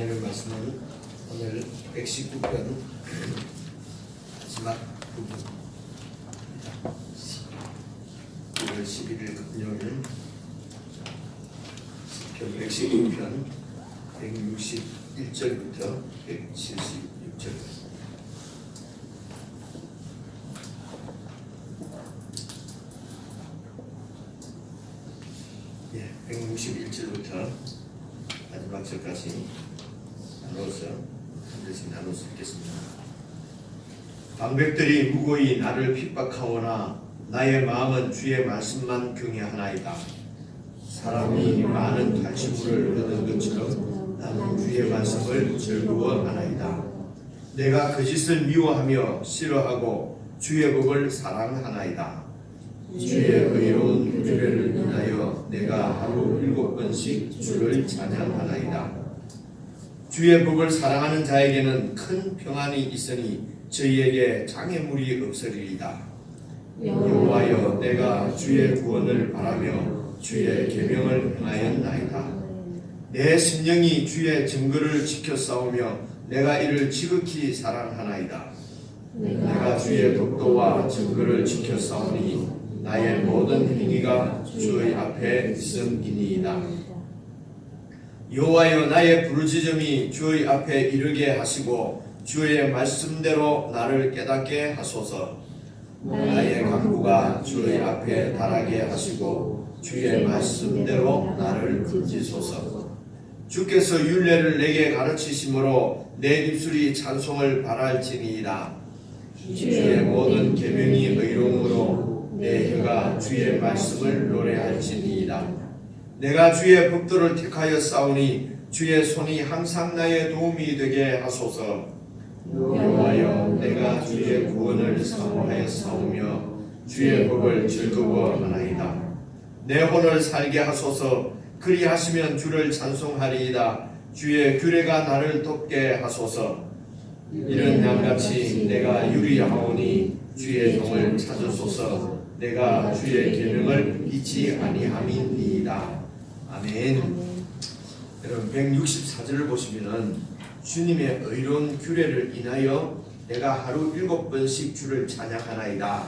나눌 말씀은 오늘 119편 마지막 부분입니다. 9월 11일 금요일 시편 119편 161절부터 176절까지. 예, 161절부터 마지막 절까지 나눠서 한 절씩 나눠서 읽겠습니다. 방백들이 무고히 나를 핍박하오나 나의 마음은 주의 말씀만 경외하나이다. 사람이 많은 탈취물을 얻은 것처럼 나는 주의 말씀을 즐거워하나이다. 내가 거짓을 미워하며 싫어하고 주의 법을 사랑하나이다. 주의 의로운 규례를 인하여 내가 하루 7번씩 주를 찬양하나이다. 주의 법을 사랑하는 자에게는 큰 평안이 있으니 저희에게 장애물이 없으리이다. 여호와여, 내가 주의 구원을 바라며 주의 계명을 행하였나이다. 내 심령이 주의 증거를 지켜 싸우며 내가 이를 지극히 사랑하나이다. 내가 주의 법도와 증거를 지켜 싸우니 나의 모든 행위가 주의 앞에 있음이니이다. 여호와여, 나의 부르짖음이 주의 앞에 이르게 하시고 주의 말씀대로 나를 깨닫게 하소서. 나의 간구가 주의 앞에 달하게 하시고 주의 말씀대로 나를 건지소서. 주께서 율례를 내게 가르치심으로 내 입술이 찬송을 바랄지니이다. 주의 모든 계명이 의로움으로 내 혀가 주의 말씀을 노래할지니이다. 내가 주의 법도를 택하여 싸우니 주의 손이 항상 나의 도움이 되게 하소서. 여호와여, 내가 주의 구원을 사모하여 싸우며 주의 법을 즐거워하나이다. 내 혼을 살게 하소서. 그리하시면 주를 찬송하리이다. 주의 규례가 나를 돕게 하소서. 이런 양같이 내가 유리하오니 주의 종을 찾으소서. 내가 주의 계명을 잊지 아니함이니이다. 아멘. 여러분 164절을 보시면은 주님의 의로운 규례를 인하여 내가 하루 7번씩 주를 찬양하나이다.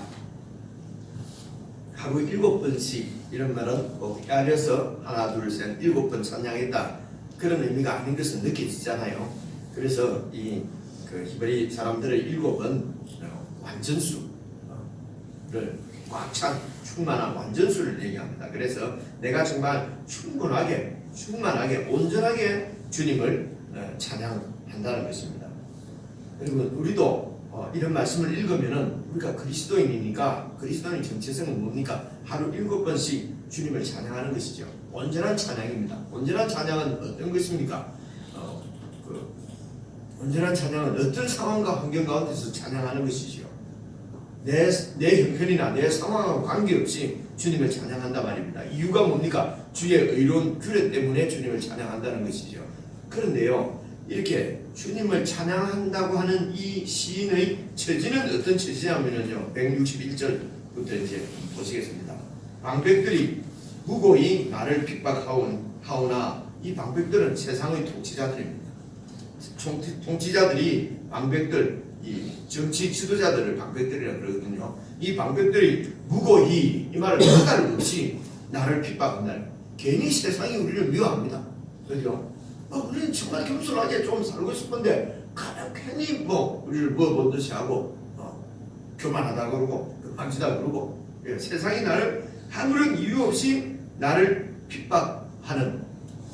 하루 7번씩 이런 말은 꼭 헤아려서 하나 둘 셋 7번 찬양했다 그런 의미가 아닌 것은 느껴지잖아요. 그래서 이 히브리 사람들의 7은 완전수를 꽉 찬 충만한 완전수를 얘기합니다. 그래서 내가 정말 충분하게 온전하게 주님을 찬양한다는 것입니다. 여러분 우리도 이런 말씀을 읽으면은 우리가 그리스도인이니까 그리스도인 정체성은 뭡니까? 하루 7번씩 주님을 찬양하는 것이죠. 온전한 찬양입니다. 온전한 찬양은 어떤 것입니까? 온전한 찬양은 어떤 상황과 환경 가운데서 찬양하는 것이죠. 내 형편이나 내 상황하고 관계없이 주님을 찬양한단 말입니다. 이유가 뭡니까? 주의 의로운 규례 때문에 주님을 찬양한다는 것이죠. 그런데요, 이렇게 주님을 찬양한다고 하는 이 시인의 처지는 어떤 처지냐면요, 161절부터 이제 보시겠습니다. 방백들이 무고히 나를 핍박하오나, 이 방백들은 세상의 통치자들입니다. 통치자들이 방백들, 이 정치 지도자들을 방백들이라고 그러거든요. 이 방백들이 무고히, 이 말은 허가를 없이 나를 핍박한다. 괜히 세상이 우리를 미워합니다. 그죠? 우리는 정말 겸손하게 좀 살고 싶은데 괜히 우리를 뭐든지 하고 교만하다 그러고 만지다 그러고 세상이 나를 아무런 이유 없이 나를 핍박하는,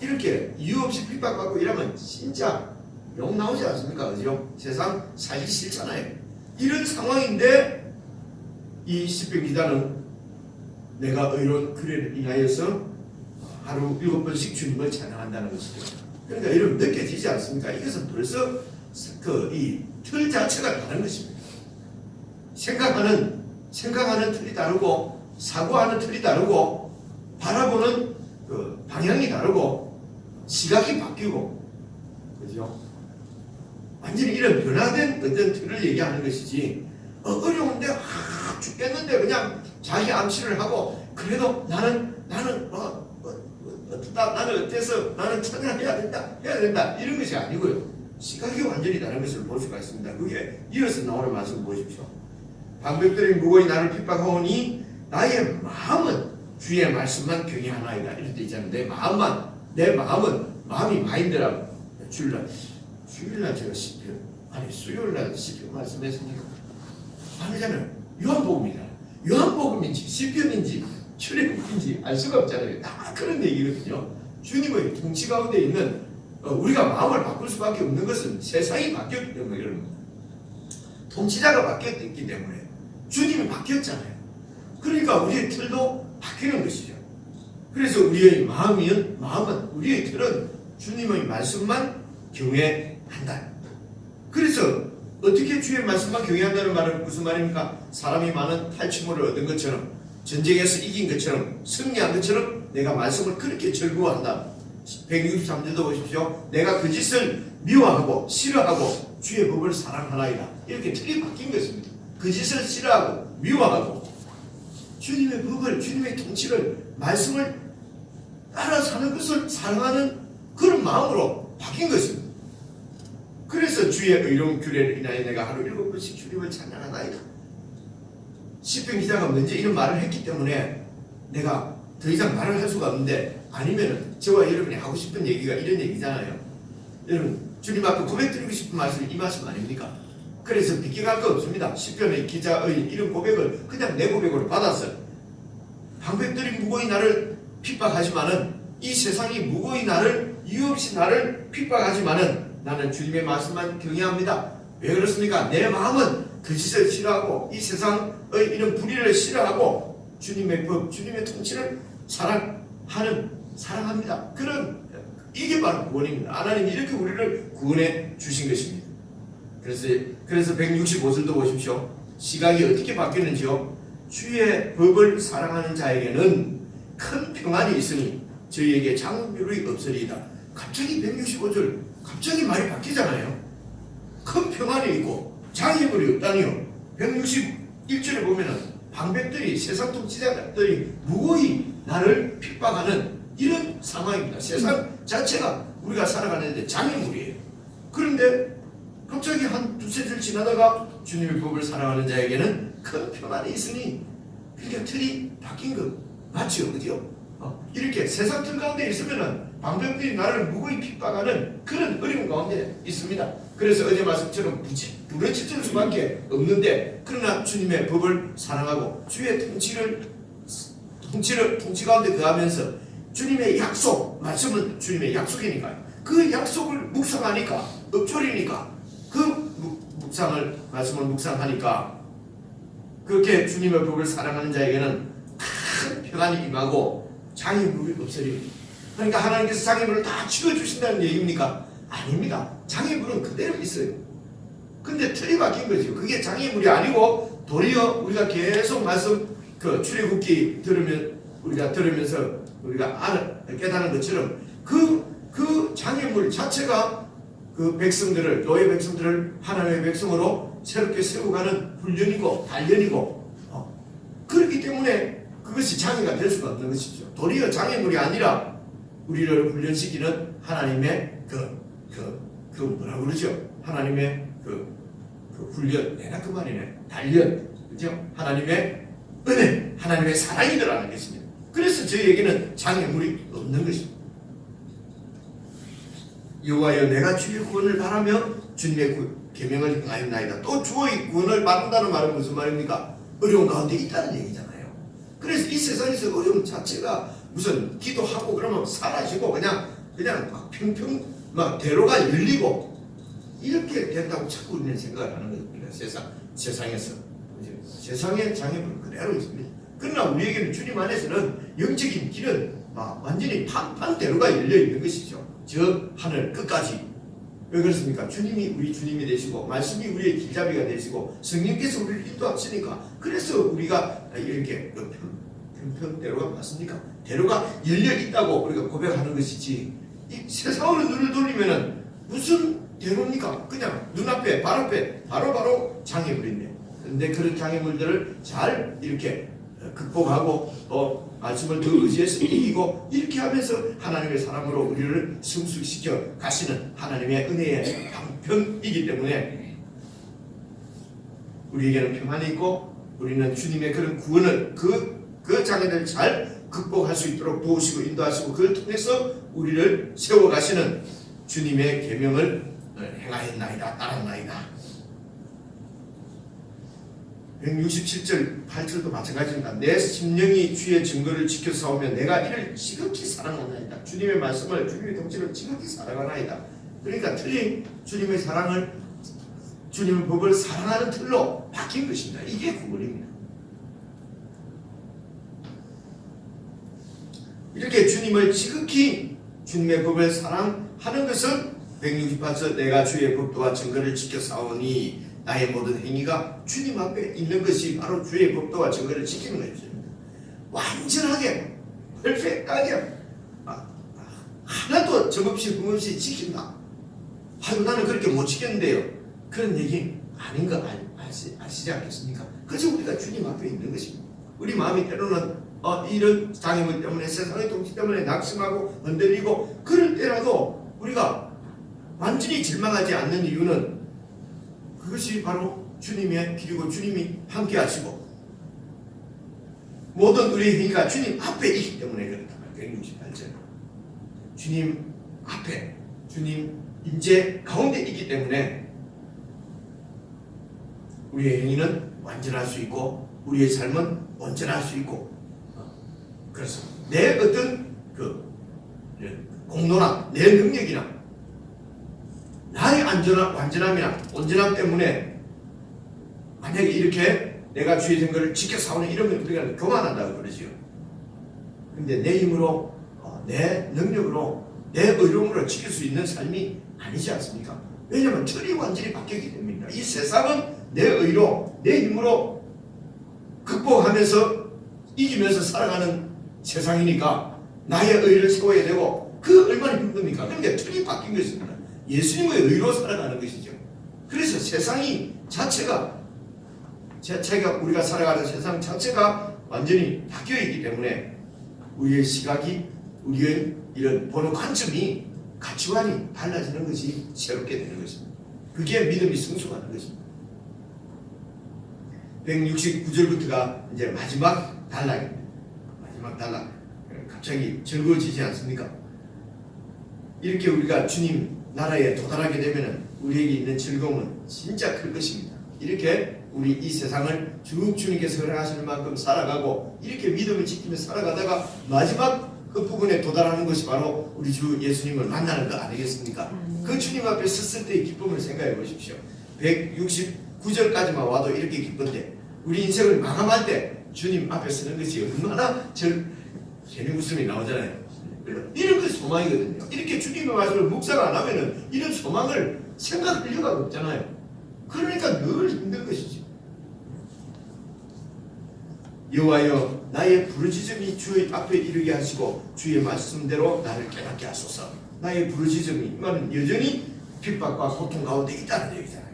이렇게 이유 없이 핍박받고 이러면 진짜 욕 나오지 않습니까? 그죠? 세상 살기 싫잖아요. 이런 상황인데 이 시편 기자는 내가 의로운 규례를 인하여서 하루 7번씩 주님을 찬양한다는 것이죠. 그러니까 여러분 느껴지지 않습니까? 이것은 벌써 이 틀 자체가 다른 것입니다. 생각하는 틀이 다르고 사고하는 틀이 다르고 바라보는 방향이 다르고 시각이 바뀌고, 그죠? 완전히 이런 변화된 어떤 틀을 얘기하는 것이지, 어려운데 죽겠는데 그냥 자기 암시를 하고 그래도 나는 어떻다, 나는 어때서, 나는 찬양해야 된다 이런 것이 아니고요. 시각이 완전히 다른 것을 볼 수가 있습니다. 그게 이어서 나오는 말씀 보십시오. 방백들이 무고히 나를 핍박하오니 나의 마음은 주의 말씀만 경외하나이다. 이럴 때 있잖아요. 내 마음이 마인드라고. 주일날 제가 시편, 아니 수요일날 시편 말씀했으니까 아니잖아요. 요한복음인지 시편인지 출애굽인지 알 수가 없잖아요. 다 그런 얘기거든요. 주님의 통치 가운데 있는 우리가 마음을 바꿀 수밖에 없는 것은 세상이 바뀌었기 때문에 그런 겁니다. 통치자가 바뀌었기 때문에 주님이 바뀌었잖아요. 그러니까 우리의 틀도 바뀌는 것이죠. 그래서 우리의 마음은 우리의 틀은 주님의 말씀만 경외한다. 그래서 어떻게 주의 말씀만 경외한다는 말은 무슨 말입니까? 사람이 많은 탈취물을 얻은 것처럼, 전쟁에서 이긴 것처럼, 승리한 것처럼 내가 말씀을 그렇게 즐거워한다. 163절도 보십시오. 내가 그 짓을 미워하고 싫어하고 주의 법을 사랑하나이다. 이렇게 틀이 바뀐 것입니다. 그 짓을 싫어하고 미워하고 주님의 법을, 주님의 통치를, 말씀을 따라 사는 것을 사랑하는 그런 마음으로 바뀐 것입니다. 그래서 주의 의로운 규례를 인하여 내가 하루 7번씩 주님을 찬양하나이다. 시편 기자가 먼저 이런 말을 했기 때문에 내가 더 이상 말을 할 수가 없는데, 아니면 저와 여러분이 하고 싶은 얘기가 이런 얘기잖아요. 여러분, 주님 앞에 고백드리고 싶은 말씀이 이 말씀 아닙니까? 그래서 비껴갈 거 없습니다. 시편의 기자의 이런 고백을 그냥 내 고백으로 받았어요. 방백들이 무고히 나를 핍박하지만은, 이 세상이 무고히 나를, 이유 없이 나를 핍박하지만은 나는 주님의 말씀만 경외합니다. 왜 그렇습니까? 내 마음은 그 짓을 싫어하고 이 세상의 이런 불의를 싫어하고 주님의 법, 주님의 통치를 사랑합니다. 이게 바로 구원입니다. 하나님이 이렇게 우리를 구원해 주신 것입니다. 그래서 165절도 보십시오. 시각이 어떻게 바뀌는지요? 주의 법을 사랑하는 자에게는 큰 평안이 있으니 저희에게 장애물이 없으리이다. 갑자기 165절 갑자기 말이 바뀌잖아요. 큰 평안이 있고 장애물이 없다니요. 161절에 보면은 방백들이, 세상 통치자들이 무고히 나를 핍박하는 이런 상황입니다. 세상 자체가 우리가 살아가는데 장애물이에요. 그런데 갑자기 한 두세 줄 지나다가 주님의 법을 사랑하는 자에게는 큰 평안이 있으니, 그러니까 틀이 바뀐 것 맞죠? 그죠? 이렇게 세상 틀 가운데 있으면은 방백들이 나를 무고히 핍박하는 그런 어려운 가운데 있습니다. 그래서 어제 말씀처럼 부러질 수밖에 없는데, 그러나 주님의 법을 사랑하고 주의 통치 가운데 거하면서 주님의 약속, 말씀은 주님의 약속이니까요. 그 약속을 묵상하니까, 읊조리니까, 그 말씀을 묵상하니까 그렇게 주님의 법을 사랑하는 자에게는 큰 평안이 임하고 장애물이 없으리니. 그러니까 하나님께서 장애물을 다 치워주신다는 얘기입니까? 아닙니다. 장애물은 그대로 있어요. 근데 틀이 바뀐 거죠. 그게 장애물이 아니고 도리어 우리가 계속 말씀 출애굽기 들으면서 우리가 깨닫는 것처럼 그 장애물 자체가 그 백성들을, 노예 백성들을 하나님의 백성으로 새롭게 세워가는 훈련이고 단련이고, 그렇기 때문에 그것이 장애가 될 수가 없는 것이죠. 도리어 장애물이 아니라 우리를 훈련시키는 하나님의 뭐라 그러죠? 하나님의 훈련, 내가 그 말이네. 단련, 그죠? 하나님의 은혜, 하나님의 사랑이 들어가는 것입니다. 그래서 저희에게는 장애물이 없는 것입니다. 여호와여, 내가 주의 구원을 바라며 주님의 계명을 행하였나이다. 또 주의 구원을 바란다는 말은 무슨 말입니까? 어려운 가운데 있다는 얘기잖아요. 그래서 이 세상에서 어려움 자체가 무슨 기도하고 그러면 사라지고 그냥 막 평평 막 대로가 열리고 이렇게 된다고 자꾸 우리는 생각을 하는 겁니다. 세상에서 세상의 장애물은 그대로 있습니다. 그러나 우리에게는 주님 안에서는 영적인 길은 완전히 판판 대로가 열려 있는 것이죠. 저 하늘 끝까지. 왜 그렇습니까? 주님이 우리 주님이 되시고 말씀이 우리의 길잡이가 되시고 성령께서 우리를 인도하시니까, 그래서 우리가 이렇게 평평대로가 맞습니까? 대로가 열려 있다고 우리가 고백하는 것이지, 이 세상으로 눈을 돌리면은 무슨 대로입니까? 그냥 눈앞에 발 앞에 바로 장애물인데, 그런데 그런 장애물들을 잘 이렇게 극복하고 또 말씀을 더 의지해서 이기고 이렇게 하면서 하나님의 사람으로 우리를 성숙시켜 가시는 하나님의 은혜의 방편이기 때문에 우리에게는 평안이 있고 우리는 주님의 그런 구원을 그 장애를 잘 극복할 수 있도록 도우시고 인도하시고 그걸 통해서 우리를 세워가시는 주님의 계명을 행하였나이다 따랐나이다. 167절 8절도 마찬가지입니다. 내 심령이 주의 증거를 지켜 싸우며 내가 이를 지극히 사랑하나이다. 주님의 말씀을 주님의 통치를 지극히 사랑하나이다. 그러니까 틀린 주님의 사랑을 주님의 법을 사랑하는 틀로 바뀐 것입니다. 이게 구원입니다. 이렇게 주님을 지극히 주님의 법을 사랑하는 것은 168절 내가 주의 법도와 증거를 지켜 싸우니 나의 모든 행위가 주님 앞에 있는 것이 바로 주의 법도와 증거를 지키는 것입니다. 완전하게 퍼펙트하게 하나도 점없이 흠없이 지킨다. 아유 나는 그렇게 못 지켰는데요. 그런 얘기 아닌 거 아시지 않겠습니까? 그래서 우리가 주님 앞에 있는 것입니다. 우리 마음이 때로는 이런 장애물 때문에 세상의 통치 때문에 낙심하고 흔들리고 그럴 때라도 우리가 완전히 절망하지 않는 이유는 그것이 바로 주님의 길이고 주님이 함께 하시고 모든 우리의 행위가 주님 앞에 있기 때문에 그렇다. 168절 주님 앞에 주님 임재 가운데 있기 때문에 우리의 행위는 완전할 수 있고 우리의 삶은 온전할 수 있고 그래서 내 어떤 공로나 내 능력이나 나의 완전함이나 온전함 때문에 만약에 이렇게 내가 주의 증거를 지켜 싸우는 이러면 우리가 교만한다고 그러지요. 근데 내 힘으로 내 능력으로 내 의로움으로 지킬 수 있는 삶이 아니지 않습니까? 왜냐하면 틀이 완전히 바뀌었기 때문입니다. 이 세상은 내 의로 내 힘으로 극복하면서 이기면서 살아가는 세상이니까 나의 의를 세워야 되고 그 얼마나 힘듭니까? 그러니까 틀이 바뀐 것입니다. 예수님의 의로 살아가는 것이죠. 그래서 세상이 자체가 우리가 살아가는 세상 자체가 완전히 바뀌어 있기 때문에 우리의 시각이 우리의 이런 보는 관점이 가치관이 달라지는 것이 새롭게 되는 것입니다. 그게 믿음이 성숙하는 것입니다. 169절부터가 이제 마지막 단락입니다. 마지막 단락. 갑자기 즐거워지지 않습니까? 이렇게 우리가 주님 나라에 도달하게 되면 우리에게 있는 즐거움은 진짜 클 것입니다. 이렇게 우리 이 세상을 쭉 주님께서 허락하시는 만큼 살아가고 이렇게 믿음을 지키며 살아가다가 마지막 그 부분에 도달하는 것이 바로 우리 주 예수님을 만나는 것 아니겠습니까? 그 주님 앞에 섰을 때의 기쁨을 생각해 보십시오. 169절까지만 와도 이렇게 기쁜데 우리 인생을 마감할 때 주님 앞에 서는 것이 얼마나 괜히 웃음이 나오잖아요. 이런 게 소망이거든요. 이렇게 주님의 말씀을 묵상 안 하면은 이런 소망을 생각할 필요가 없잖아요. 그러니까 늘 힘든 것이죠. 여호와여 나의 부르짖음이 주의 앞에 이르게 하시고 주의 말씀대로 나를 깨닫게 하소서. 나의 부르짖음이 이거는 여전히 핍박과 고통 가운데 있다는 얘기잖아요.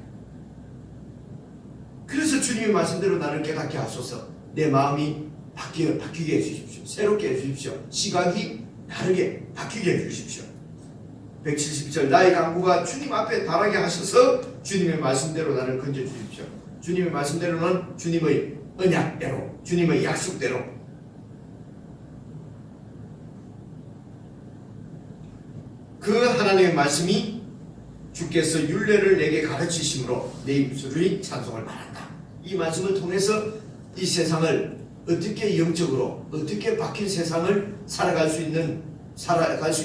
그래서 주님의 말씀대로 나를 깨닫게 하소서. 내 마음이 바뀌게 해주십시오. 새롭게 해주십시오. 시각이 다르게 바뀌게 해주십시오. 170절 나의 간구가 주님 앞에 달하게 하셔서 주님의 말씀대로 나를 건져주십시오. 주님의 말씀대로는 주님의 언약대로 주님의 약속대로 그 하나님의 말씀이 주께서 율례를 내게 가르치심으로 내 입술이 찬송을 말한다. 이 말씀을 통해서 이 세상을 어떻게 영적으로 어떻게 바뀐 세상을 살아갈 수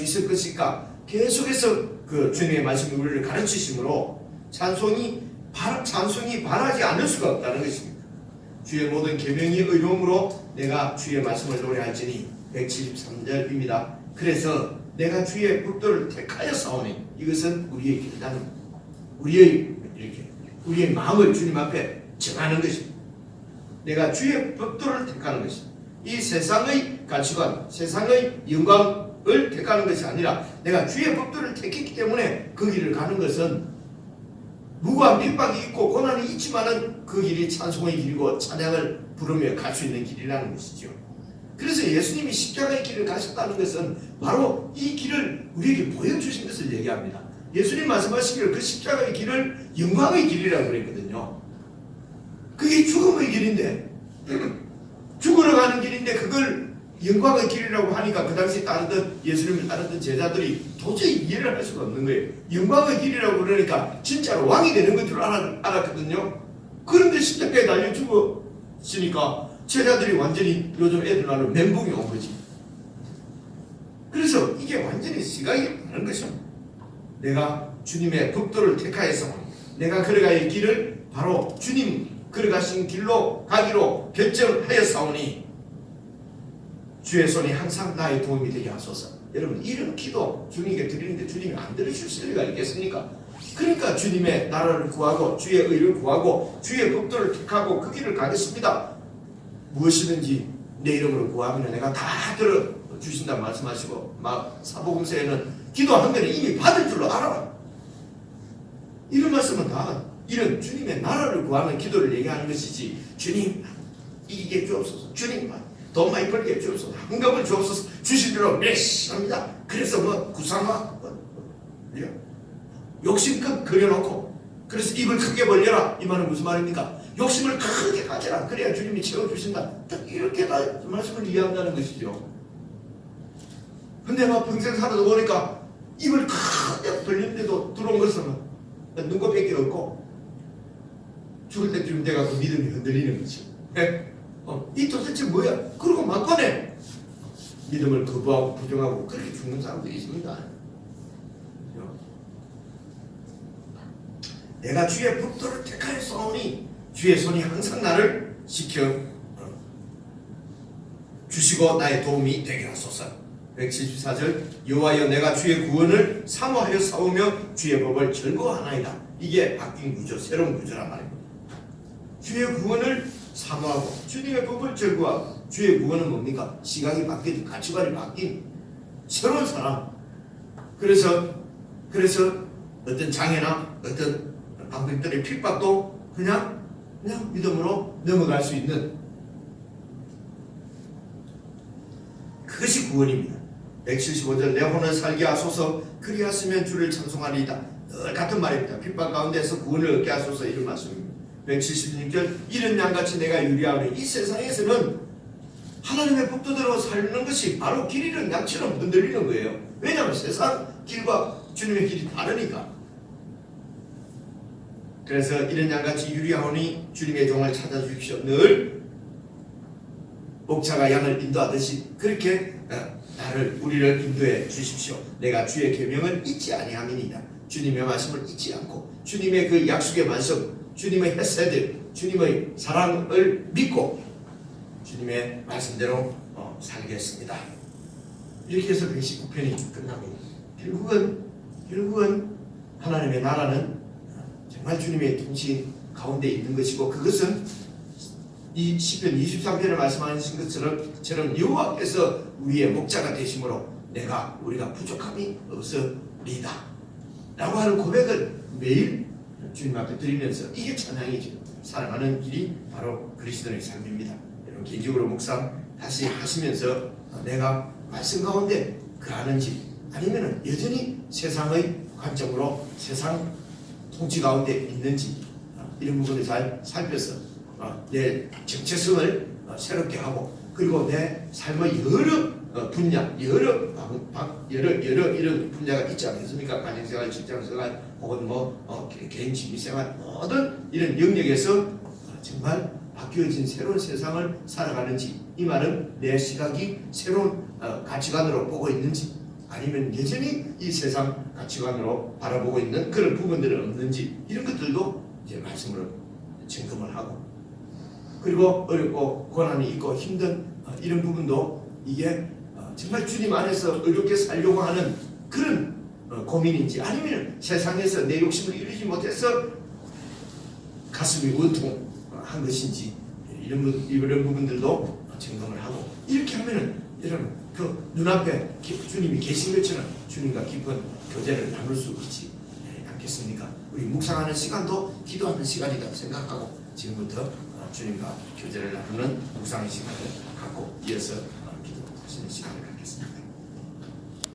있을 것일까 계속해서 그 주님의 말씀이 우리를 가르치심으로 찬송이 바라지 않을 수가 없다는 것입니다. 주의 모든 계명이 의로움으로 내가 주의 말씀을 노래할지니 173절입니다. 그래서 내가 주의 법도를 택하여 싸우니 이것은 우리의 결단입니다. 우리의 마음을 주님 앞에 정하는 것입니다. 내가 주의 법도를 택하는 것입니다. 이 세상의 가치관, 세상의 영광을 택하는 것이 아니라 내가 주의 법도를 택했기 때문에 그 길을 가는 것은 무고한 핍박이 있고 고난이 있지만은 그 길이 찬송의 길이고 찬양을 부르며 갈 수 있는 길이라는 것이죠. 그래서 예수님이 십자가의 길을 가셨다는 것은 바로 이 길을 우리에게 보여주신 것을 얘기합니다. 예수님 말씀하시기를 그 십자가의 길을 영광의 길이라고 그랬거든요. 그게 죽음의 길인데, 죽으러 가는 길인데 그걸 영광의 길이라고 하니까 그 당시 따르던 예수님을 따르던 제자들이 도저히 이해를 할 수가 없는 거예요. 영광의 길이라고 그러니까 진짜로 왕이 되는 것 줄 알았거든요. 그런데 십자가에 달려 죽었으니까 제자들이 완전히 요즘 애들 말로 멘붕이 온 거지. 그래서 이게 완전히 시각이 다른 것입니다. 내가 주님의 법도를 택하여서 내가 걸어갈 길을 바로 주님 걸어가신 길로 가기로 결정하였사오니 주의 손이 항상 나의 도움이 되게 하소서. 여러분, 이런 기도 주님께 드리는데 주님이 안 들으실 리가 있겠습니까? 그러니까 주님의 나라를 구하고 주의 의를 구하고 주의 법도를 택하고 그 길을 가겠습니다. 무엇이든지 내 이름으로 구하면 내가 다 들어주신다 말씀하시고, 사복음서에는 기도한 거는 이미 받을 줄로 알아. 이런 말씀은 다 이런 주님의 나라를 구하는 기도를 얘기하는 것이지, 주님 이기게 주옵소서, 주님 돈 많이 벌게 주옵소서, 헌금을 주옵소서, 주시기로 열심합니다. 그래서 구상화 욕심껏 그려놓고 그래서 입을 크게 벌려라, 이 말은 무슨 말입니까? 욕심을 크게 가져라, 그래야 주님이 채워주신다. 딱 이렇게 다 말씀을 이해한다는 것이죠. 근데 평생 살아도 보니까 입을 크게 벌리는데도 들어온 것은 눈곱밖에 없고 죽을 때쯤 돼가 그 믿음이 흔들리는 거죠. 이 도대체 뭐야? 그리고 막판에 믿음을 거부하고 부정하고 그렇게 죽는 사람들이 있습니다. 내가 주의 법도를 택하였사오니 주의 손이 항상 나를 지켜 주시고 나의 도움이 되게 하소서. 174절 여호와여 내가 주의 구원을 사모하여 싸우며 주의 법을 즐거워하나이다. 이게 바뀐 구조, 새로운 구조란 말입니다. 주의 구원을 사모하고 주님의 법을 즐거워하고, 주의 구원은 뭡니까? 시각이 바뀐, 가치관이 바뀐 새로운 사람. 그래서 어떤 장애나 어떤 방백들의 핍박도 그냥 믿음으로 넘어갈 수 있는, 그것이 구원입니다. 175절 내 혼을 살게 하소서 그리하시면 주를 찬송하리이다. 늘 같은 말입니다. 핍박 가운데서 구원을 얻게 하소서, 이런 말씀입니다. 176절 이런 양같이 내가 유리하오니 이 세상에서는 하나님의 법도대로 살는 것이 바로 길 잃은 양처럼 흔들리는 거예요. 왜냐하면 세상 길과 주님의 길이 다르니까. 그래서 이런 양같이 유리하오니 주님의 종을 찾아주십시오. 늘 목자가 양을 인도하듯이 그렇게 우리를 인도해 주십시오. 내가 주의 계명을 잊지 아니함이니이다. 주님의 말씀을 잊지 않고 주님의 그 약속의 말씀, 주님의 헤세드, 주님의 사랑을 믿고 주님의 말씀대로 살겠습니다. 이렇게 해서 119편이 끝납니다. 결국은 하나님의 나라는 정말 주님의 통치 가운데 있는 것이고, 그것은 이 시편 23편에 말씀하신 것처럼 여호와께서 우리의 목자가 되심으로 우리가 부족함이 없으리다 라고 하는 고백을 매일 주님 앞에 드리면서, 이게 찬양이죠. 살아가는 길이 바로 그리스도의 삶입니다. 여러분, 개인적으로 묵상 다시 하시면서 내가 말씀 가운데 그하는지, 아니면 여전히 세상의 관점으로 세상 통치 가운데 있는지, 이런 부분을 잘 살펴서 내 정체성을 새롭게 하고, 그리고 내 삶의 여러 분야, 여러 이런 분야가 있지 않겠습니까? 가정생활, 직장생활, 혹은 개인 취미생활, 모든 이런 영역에서 정말 바뀌어진 새로운 세상을 살아가는지, 이 말은 내 시각이 새로운 가치관으로 보고 있는지, 아니면 여전히 이 세상 가치관으로 바라보고 있는 그런 부분들은 없는지, 이런 것들도 이제 말씀으로 점검을 하고, 그리고 어렵고 고난이 있고 힘든 이런 부분도 이게 정말 주님 안에서 어렵게 살려고 하는 그런 고민인지, 아니면 세상에서 내 욕심을 이루지 못해서 가슴이 원통한 것인지, 이런 부분들도 점검을 하고, 이렇게 하면은 여러분 그 눈앞에 주님이 계신 것처럼 주님과 깊은 교제를 나눌 수 있지 갖겠습니까? 우리 묵상하는 시간도 기도하는 시간이라고 생각하고 지금부터 주님과 교제를 나누는 묵상의 시간을 갖고 이어서 기도하시는 시간을 갖겠습니다.